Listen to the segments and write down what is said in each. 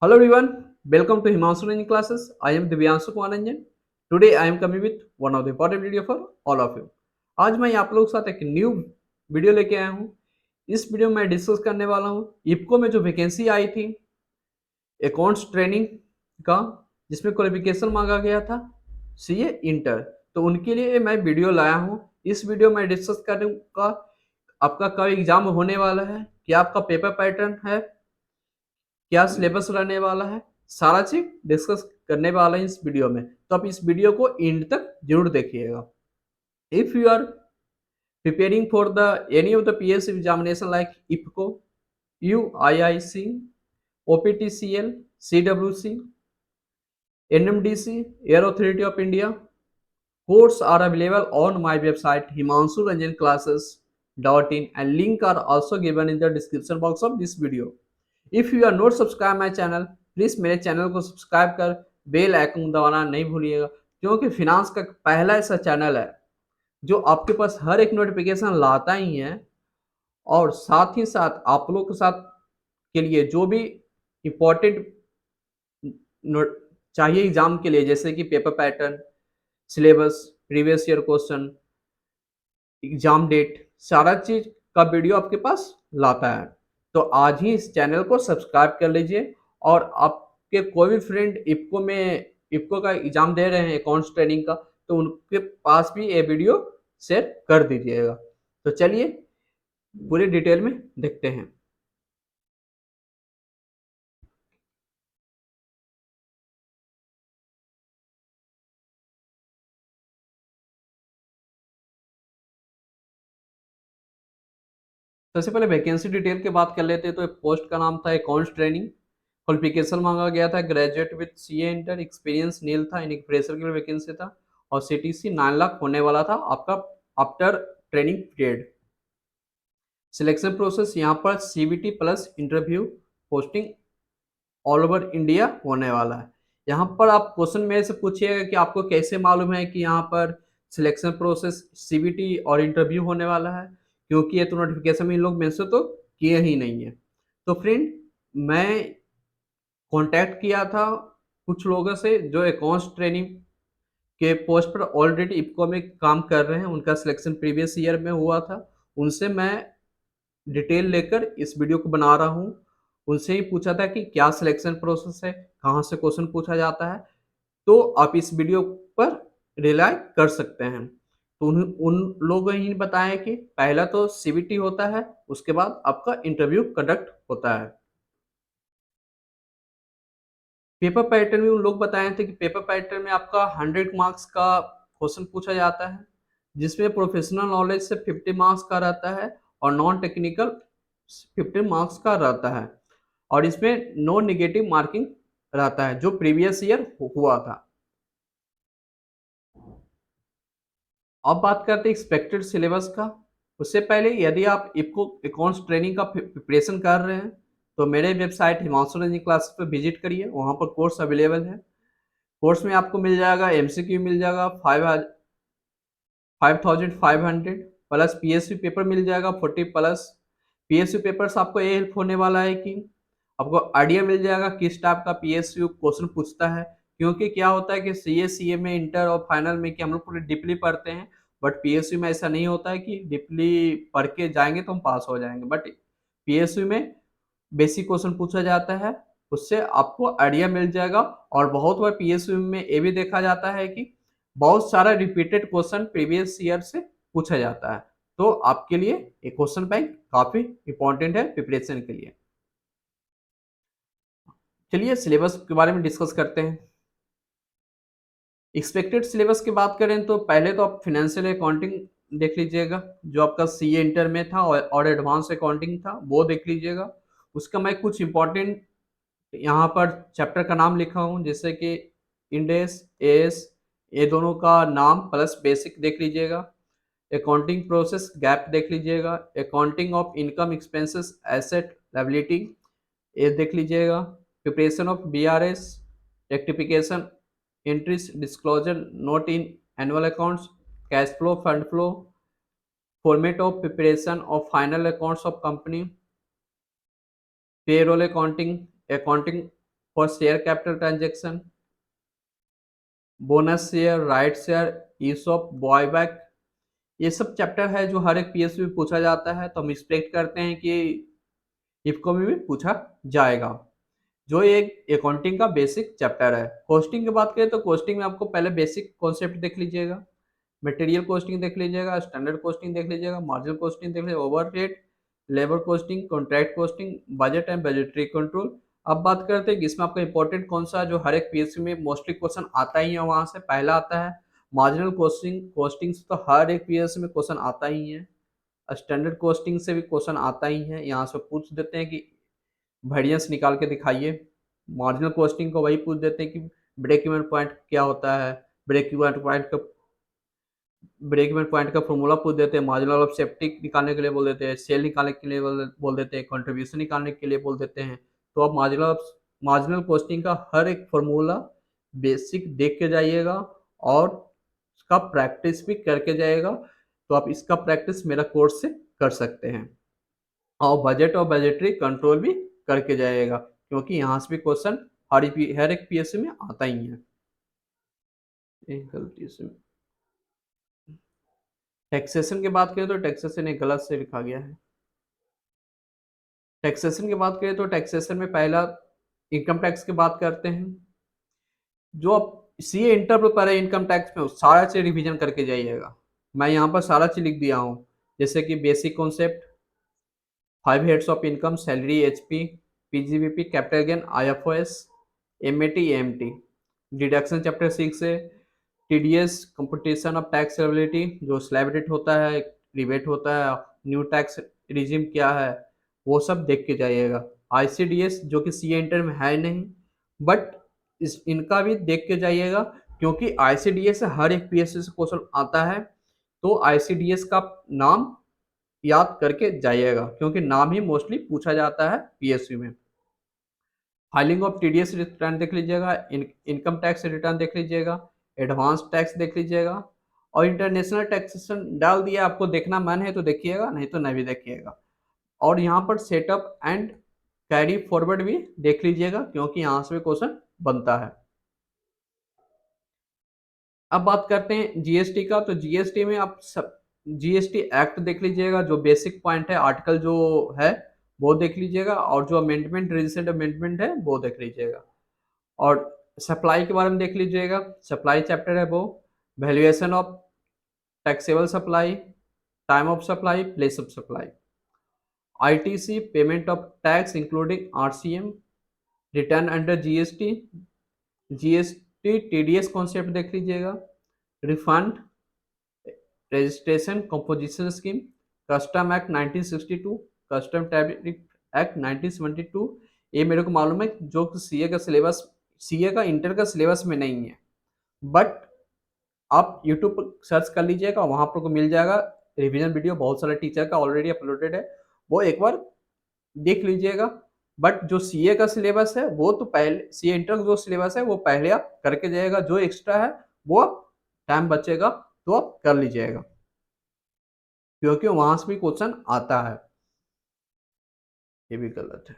Hello everyone, welcome to Himanshu Ranjan classes. I am Divyanshu Kumar Ranjan. Today I am coming with one of the important video for all of you. आज मैं आप लोगों के साथ एक new video लेके आया हूँ। इस वीडियो में मैं डिस्कस करने वाला हूँ इफ्को में जो वैकेंसी आई थी अकाउंट्स ट्रेनिंग का, जिसमें क्वालिफिकेशन मांगा गया था सीए इंटर। तो उनके लिए मैं वीडियो लाया हूँ। इस वीडियो में डिस्कस करूँगा आपका कब एग्जाम होने वाला है, क्या आपका पेपर पैटर्न है, क्या सिलेबस रहने वाला है, सारा चीज डिस्कस करने वाला है इस वीडियो में। तो आप इस वीडियो को एंड तक जरूर देखिएगा। If you are preparing for the any of the PSC examination like IPCO, UIIC, OPTCL, CWC, NMDC, Air Authority of India, courses are available on my website himanshuranjanclasses.in and link are also given in the description box of this video. If you are not subscribed my channel, please मेरे channel को subscribe कर bell icon दबाना नहीं भूलिएगा, क्योंकि finance का पहला ऐसा चैनल है जो आपके पास हर एक नोटिफिकेशन लाता ही है और साथ ही साथ आप लोग के साथ के लिए जो भी इम्पोर्टेंट चाहिए एग्जाम के लिए, जैसे कि paper pattern, syllabus, previous year question, exam date, सारा चीज का वीडियो आपके पास लाता है। तो आज ही इस चैनल को सब्सक्राइब कर लीजिए और आपके कोई भी फ्रेंड इफ्को का एग्जाम दे रहे हैं अकाउंट्स ट्रेनिंग का, तो उनके पास भी ये वीडियो शेयर कर दीजिएगा। तो चलिए पूरी डिटेल में देखते हैं। सबसे पहले वैकेंसी डिटेल की बात कर लेते हैं। तो पोस्ट का नाम था अकाउंट्स ट्रेनिंग। क्वालिफिकेशन मांगा गया था graduate with CA inter, experience nil था, यानी फ्रेशर के लिए वैकेंसी था और सीटीसी 9 लाख होने वाला था आपका after training period. Selection process यहाँ पर CBT plus interview, posting all over India होने वाला है। यहाँ पर आप क्वेश्चन में से पूछिएगा कि आपको कैसे मालूम है कि यहाँ पर सिलेक्शन प्रोसेस सीबीटी और इंटरव्यू होने वाला है, क्योंकि ये तो नोटिफिकेशन में इन लोग मेंशन तो किए ही नहीं है। तो फ्रेंड, मैं कांटेक्ट किया था कुछ लोगों से जो अकाउंट्स ट्रेनिंग के पोस्ट पर ऑलरेडी इफ्को में काम कर रहे हैं, उनका सिलेक्शन प्रीवियस ईयर में हुआ था। उनसे मैं डिटेल लेकर इस वीडियो को बना रहा हूँ। उनसे ही पूछा था कि क्या सिलेक्शन प्रोसेस है, कहाँ से क्वेश्चन पूछा जाता है। तो आप इस वीडियो पर रिलाई कर सकते हैं। तो उन लोगों ने बताया कि पहला तो सीबीटी होता है, उसके बाद आपका इंटरव्यू कंडक्ट होता है। पेपर पैटर्न भी उन लोग बताए थे कि पेपर पैटर्न में आपका 100 मार्क्स का क्वेश्चन पूछा जाता है, जिसमें प्रोफेशनल नॉलेज से 50 मार्क्स का रहता है और नॉन टेक्निकल 50 मार्क्स का रहता है, और इसमें नो नेगेटिव मार्किंग रहता है जो प्रीवियस ईयर हुआ था। अब बात करते हैं एक्सपेक्टेड सिलेबस का। उससे पहले यदि आप इफ्को अकाउंट्स ट्रेनिंग का प्रिपरेशन कर रहे हैं तो मेरे वेबसाइट हिमांशु रंजन क्लासेस पर विजिट करिए, वहाँ पर कोर्स अवेलेबल है। कोर्स में आपको मिल जाएगा एमसीक्यू मिल जाएगा 5500 प्लस पीएसयू पेपर मिल जाएगा 40 प्लस। पीएसयू पेपर्स आपको ये हेल्प होने वाला है कि आपको आइडिया मिल जाएगा किस टाइप का पीएसयू क्वेश्चन पूछता है, क्योंकि क्या होता है कि सीए में इंटर और फाइनल में कि हम लोग पूरे डीपली पढ़ते हैं, बट पीएसयू में ऐसा नहीं होता है कि डीपली पढ़ के जाएंगे तो हम पास हो जाएंगे। बट पीएसयू में बेसिक क्वेश्चन पूछा जाता है, उससे आपको आइडिया मिल जाएगा। और बहुत बार पीएसयू में ये भी देखा जाता है कि बहुत सारा रिपीटेड क्वेश्चन प्रीवियस ईयर से पूछा जाता है। तो आपके लिए ये क्वेश्चन बैंक काफी इंपॉर्टेंट है प्रिपरेशन के लिए। चलिए सिलेबस के बारे में डिस्कस करते हैं। एक्सपेक्टेड सिलेबस की बात करें तो पहले तो आप फिनेंशियल अकाउंटिंग देख लीजिएगा, जो आपका सीए इंटर में था और एडवांस अकाउंटिंग था वो देख लीजिएगा। उसका मैं कुछ इंपॉर्टेंट यहाँ पर चैप्टर का नाम लिखा हूँ, जैसे कि इंडेस, एएस, ये दोनों का नाम प्लस बेसिक देख लीजिएगा। अकाउंटिंग प्रोसेस गैप देख लीजिएगा। Accounting of income expenses asset liability ये देख लीजिएगा। Preparation of BRS, rectification, entries, disclosure note in annual accounts, cash flow, fund flow, format of preparation of final accounts of company, payroll accounting, accounting for share capital transaction, bonus share, right share, ESOP, buyback, ये सब chapter है जो हर एक PSU में पूछा जाता है, तो हम एक्सपेक्ट करते हैं कि इफको में भी पूछा जाएगा। जो एक अकाउंटिंग का बेसिक चैप्टर है। कॉस्टिंग की बात करें तो कॉस्टिंग में आपको पहले बेसिक कॉन्सेप्ट देख लीजिएगा, मटेरियल कॉस्टिंग देख लीजिएगा, स्टैंडर्ड कॉस्टिंग देख लीजिएगा, मार्जिनल कॉस्टिंग देख लीजिएगा, overhead, labour costing, contract costing, budget and budgetary control. अब बात करते हैं कि इसमें आपका इंपॉर्टेंट कौन सा जो हर एक पीएसयू में मोस्टली क्वेश्चन आता ही है, वहां से पहला आता है मार्जिनल कॉस्टिंग। कॉस्टिंग से तो हर एक पीएसयू में क्वेश्चन आता ही है, स्टैंडर्ड कॉस्टिंग से भी क्वेश्चन आता ही है, यहाँ से पूछ देते हैं कि वेरिएंस निकाल के दिखाइए। मार्जिनल कॉस्टिंग को वही पूछ देते हैं कि ब्रेक इवन पॉइंट क्या होता है, ब्रेक इवन पॉइंट का फॉर्मूला पूछ देते हैं, मार्जिनल ऑफ सेफ्टी निकालने के लिए बोल देते हैं, सेल निकालने के लिए बोल देते हैं, कंट्रीब्यूशन निकालने के लिए बोल देते हैं। तो आप मार्जिनल कॉस्टिंग का हर एक फॉर्मूला बेसिक देख के जाइएगा और उसका प्रैक्टिस भी करके जाइएगा। तो आप इसका प्रैक्टिस मेरा कोर्स से कर सकते हैं, और बजट और बजटरी कंट्रोल भी करके जाइएगा, क्योंकि यहाँ से भी क्वेश्चन हर एक पीएसयू में आता ही है। एक गलती से टैक्सेशन की बात करें तो टैक्सेशन एक गलत से लिखा गया है। टैक्सेशन की बात करें तो टैक्सेशन में पहला इनकम टैक्स की बात करते हैं। जो आप सीए इंटर पर पढ़े इनकम टैक्स में सारा चीज रिवीजन करके जाइएगा। मैं यहाँ पर सारा चीज लिख दिया हूँ, जैसे कि basic concept, 5 heads of income, salary, HP, PGBP, capital gain, IFOS, MAT, AMT, deduction chapter 6 से, TDS, competition of taxability, जो स्लैब रेट होता है, रिबेट होता है, न्यू टैक्स रिजिम क्या है, वो सब देख के जाइएगा। आईसीडीएस जो कि सी इंटर में है नहीं, बट इनका भी देख के जाइएगा, क्योंकि आईसीडीएस से हर एक पीएससी से क्वेश्चन आता है। तो आईसीडीएस का नाम याद करके जाइएगा, क्योंकि नाम ही मोस्टली पूछा जाता है पीएसयू में। फाइलिंग ऑफ टीडीएस रिटर्न देख लीजिएगा, इनकम टैक्स रिटर्न देख लीजिएगा, एडवांस टैक्स देख लीजिएगा, और इंटरनेशनल टैक्सेशन डाल दिया, आपको देखना मन है तो देखिएगा, नहीं तो नहीं भी देखिएगा। और यहाँ पर सेटअप एंड कैरी फॉरवर्ड भी देख लीजिएगा, क्योंकि यहाँ से भी क्वेश्चन बनता है। अब बात करते हैं जीएसटी का, तो जीएसटी में आप सब जीएसटी एक्ट देख लीजिएगा, जो बेसिक पॉइंट है, आर्टिकल जो है वो देख लीजिएगा, और जो अमेंडमेंट, रिसेंट अमेंडमेंट है वो देख लीजिएगा। और सप्लाई के बारे में देख लीजिएगा, सप्लाई चैप्टर है वो, valuation of taxable supply, time of supply, place of supply, ITC, payment of tax including RCM, return under GST, GST TDS concept देख लीजिएगा, refund, registration, composition scheme, custom act 1962, custom tariff act 1972। ये मेरे को मालूम है जो CA का syllabus, CA का इंटर का सिलेबस में नहीं है, बट आप यूट्यूब पर सर्च कर लीजिएगा, वहां पर को मिल जाएगा। रिवीजन वीडियो बहुत सारे टीचर का ऑलरेडी अपलोडेड है, वो एक बार देख लीजिएगा। बट जो सीए का सिलेबस है वो तो पहले, सीए इंटर का जो सिलेबस है वो पहले आप करके जाइएगा, जो एक्स्ट्रा है वो आप टाइम बचेगा तो आप कर लीजिएगा, क्योंकि वहां से भी क्वेश्चन आता है। ये भी गलत है।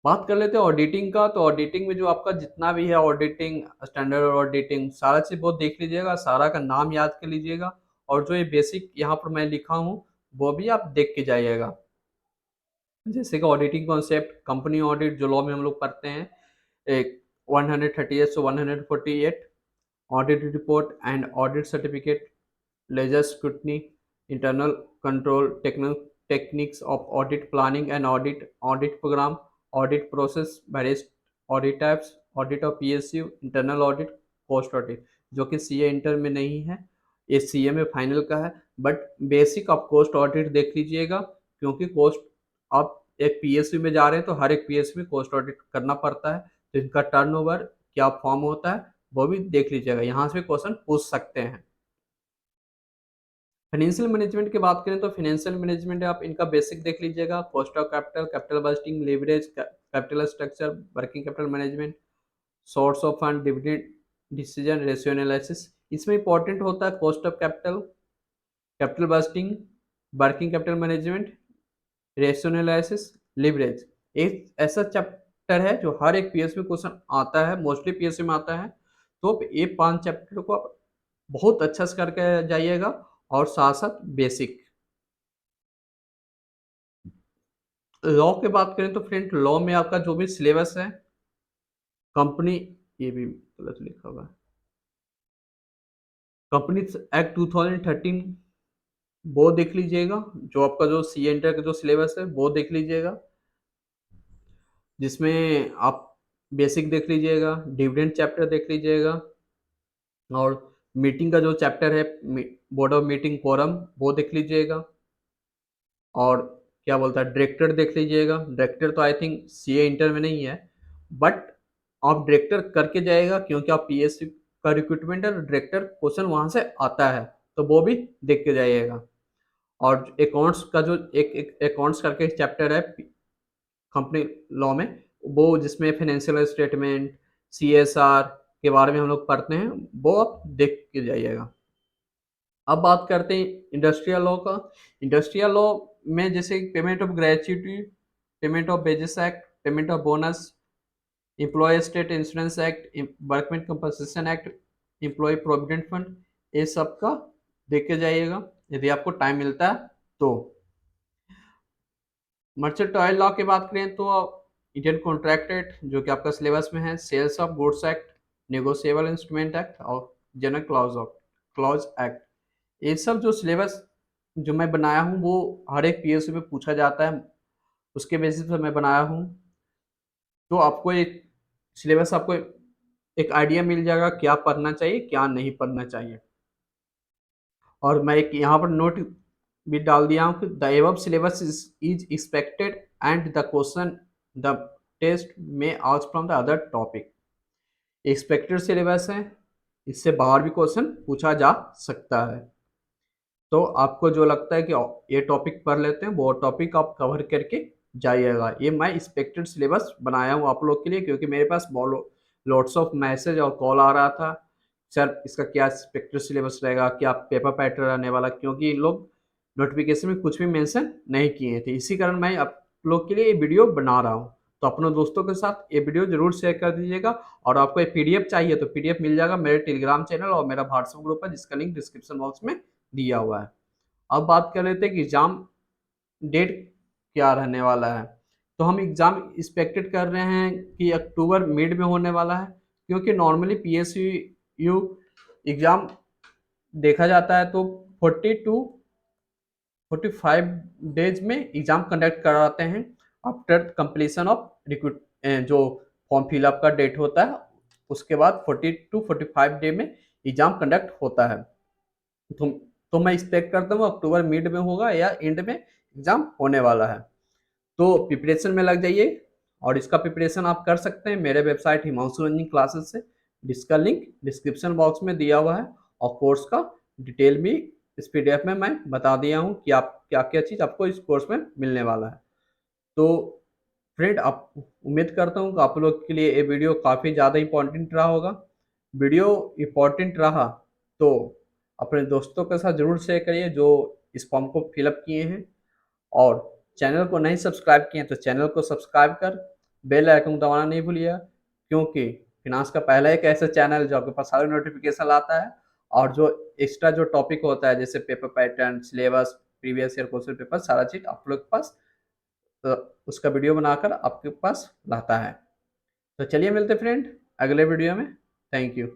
बात कर लेते हैं ऑडिटिंग का, तो ऑडिटिंग में जो आपका जितना भी है, ऑडिटिंग, स्टैंडर्ड ऑडिटिंग, सारा चीज बहुत देख लीजिएगा, सारा का नाम याद कर लीजिएगा, और जो ये बेसिक यहाँ पर मैं लिखा हूँ वो भी आप देख के जाइएगा। जैसे कि ऑडिटिंग कॉन्सेप्ट, कंपनी ऑडिट जो लॉ में हम लोग पढ़ते हैं, एक 138 से 148, audit report and audit certificate, ledger scrutiny, internal control, techniques of audit, planning and audit program, audit process, various audit types, audit of PSU, internal audit, cost audit, जो कि सीए इंटर में नहीं है, ये सीए में final का है। But basic आप कॉस्ट ऑडिट देख लीजिएगा, क्योंकि कॉस्ट, आप एक पीएसयू में जा रहे हैं तो हर एक पीएसयू में कॉस्ट ऑडिट करना पड़ता है, तो इनका टर्नओवर क्या फॉर्म होता है वो भी देख लीजिएगा, यहाँ से भी क्वेश्चन पूछ सकते हैं। फाइनेंशियल मैनेजमेंट की बात करें तो फाइनेंशियल मैनेजमेंट आप इनका बेसिक देख लीजिएगा, cost of capital, capital budgeting, leverage, capital structure, working capital management, source of fund, dividend decision, ratio analysis. इसमें इंपॉर्टेंट होता है cost of capital, capital budgeting, working capital management, ratio analysis, leverage. एक ऐसा chapter है जो हर एक PSC में question आता है, मोस्टली पीएससी में आता है। तो ये 5 चैप्टर को आप बहुत अच्छा से करके जाइएगा और साथ-साथ बेसिक। लॉ की बात करें तो फ्रेंड लॉ में आपका जो भी सिलेबस है, कंपनी ये भी गलत लिखा हुआ है। कंपनीज एक्ट 2013 वो देख लीजिएगा, जो आपका जो सी एंटर का जो सिलेबस है वो देख लीजिएगा, जिसमें आप बेसिक देख लीजिएगा, डिविडेंड चैप्टर देख लीजिएगा और मीटिंग का जो चैप्टर है बोर्ड ऑफ मीटिंग कोरम वो देख लीजिएगा और क्या बोलता है डायरेक्टर देख लीजिएगा। डायरेक्टर तो आई थिंक सीए इंटर में नहीं है, बट आप डायरेक्टर करके जाएगा क्योंकि आप पीएससी का रिक्रूटमेंट है, डायरेक्टर क्वेश्चन वहां से आता है, तो वो भी देख के जाइएगा। और अकाउंट्स का जो एक अकाउंट्स करके चैप्टर है कंपनी लॉ में, वो जिसमें फाइनेंशियल स्टेटमेंट सीएसआर के बारे में हम लोग पढ़ते हैं, वो आप देख के जाइएगा। अब बात करते हैं इंडस्ट्रियल लॉ का। इंडस्ट्रियल लॉ में जैसे payment of gratuity, payment of wages act, payment of bonus, employee state insurance act, workman compensation act, employee provident fund, ये सब का देख के जाइएगा यदि आपको टाइम मिलता है तो। मर्चेंट ऑयल लॉ की बात करें तो इंडियन कॉन्ट्रैक्ट एक्ट जो कि आपका सिलेबस में है, sales of goods act, negotiable instrument act और जनरल क्लॉज एक्ट, ये सब जो सिलेबस जो मैं बनाया हूँ वो हर एक पीएसयू में पूछा जाता है, उसके बेसिस पे मैं बनाया हूँ। तो आपको एक सिलेबस आपको एक आइडिया मिल जाएगा क्या पढ़ना चाहिए क्या नहीं पढ़ना चाहिए। और मैं एक यहाँ पर नोट भी डाल दिया हूँ कि the above syllabus is expected and the question the test में आज from the other topic. Expected syllabus है, इससे बाहर भी क्वेश्चन पूछा जा सकता है। तो आपको जो लगता है कि ये टॉपिक पढ़ लेते हैं वो टॉपिक आप कवर करके जाइएगा। ये मैं एक्सपेक्टेड सिलेबस बनाया हूँ आप लोग के लिए, क्योंकि मेरे पास लॉट्स ऑफ मैसेज और कॉल आ रहा था, सर इसका क्या एक्सपेक्टेड सिलेबस रहेगा, क्या पेपर पैटर्न रहने वाला, क्योंकि इन लोग नोटिफिकेशन में कुछ भी मेंशन नहीं किए थे। इसी कारण मैं आप लोग के लिए ये वीडियो बना रहा हूँ। तो अपने दोस्तों के साथ ये वीडियो जरूर शेयर कर दीजिएगा। और आपको ये पीडीएफ चाहिए तो पीडीएफ मिल जाएगा मेरे टेलीग्राम चैनल और मेरा व्हाट्सएप ग्रुप है, जिसका लिंक डिस्क्रिप्शन बॉक्स में दिया हुआ है। अब बात कर लेते हैं कि एग्जाम डेट क्या रहने वाला है। तो हम एग्जाम एक्सपेक्टेड कर रहे हैं कि अक्टूबर मिड में होने वाला है, क्योंकि नॉर्मली पीएसयू एग्जाम देखा जाता है तो 40 टू 45 डेज में एग्जाम कंडक्ट कराते हैं आफ्टर कंप्लीशन ऑफ रिक्रूट, जो फॉर्म फिलअप का डेट होता है उसके बाद 40 टू 45 डे में एग्जाम कंडक्ट होता है। तो, तो मैं एक्सपेक्ट करता हूँ अक्टूबर मिड में होगा या एंड में एग्जाम होने वाला है। तो प्रिपरेशन में लग जाइए और इसका प्रिपरेशन आप कर सकते हैं मेरे वेबसाइट हिमांशु रंजन क्लासेस से, जिसका लिंक डिस्क्रिप्शन बॉक्स में दिया हुआ है। और कोर्स का डिटेल भी इस पीडीएफ में मैं बता दिया हूँ कि आप क्या क्या चीज़ आपको इस कोर्स में मिलने वाला है। तो फ्रेंड आप उम्मीद करता हूँ कि आप लोग के लिए ये वीडियो काफ़ी ज़्यादा इम्पोर्टेंट रहा होगा। वीडियो इम्पोर्टेंट रहा तो अपने दोस्तों के साथ ज़रूर शेयर करिए जो इस फॉर्म को फिलअप किए हैं। और चैनल को नहीं सब्सक्राइब किए तो चैनल को सब्सक्राइब कर बेल आइकन दबाना नहीं भूलिएगा, क्योंकि फिनांस का पहला एक ऐसा चैनल जो आपके पास सारे नोटिफिकेशन आता है और जो एक्स्ट्रा जो टॉपिक होता है जैसे paper pattern, syllabus, previous year question paper, सारा चीज़ आप लोग के पास तो उसका वीडियो बनाकर आपके पास रहता है। तो चलिए मिलते फ्रेंड अगले वीडियो में। Thank you.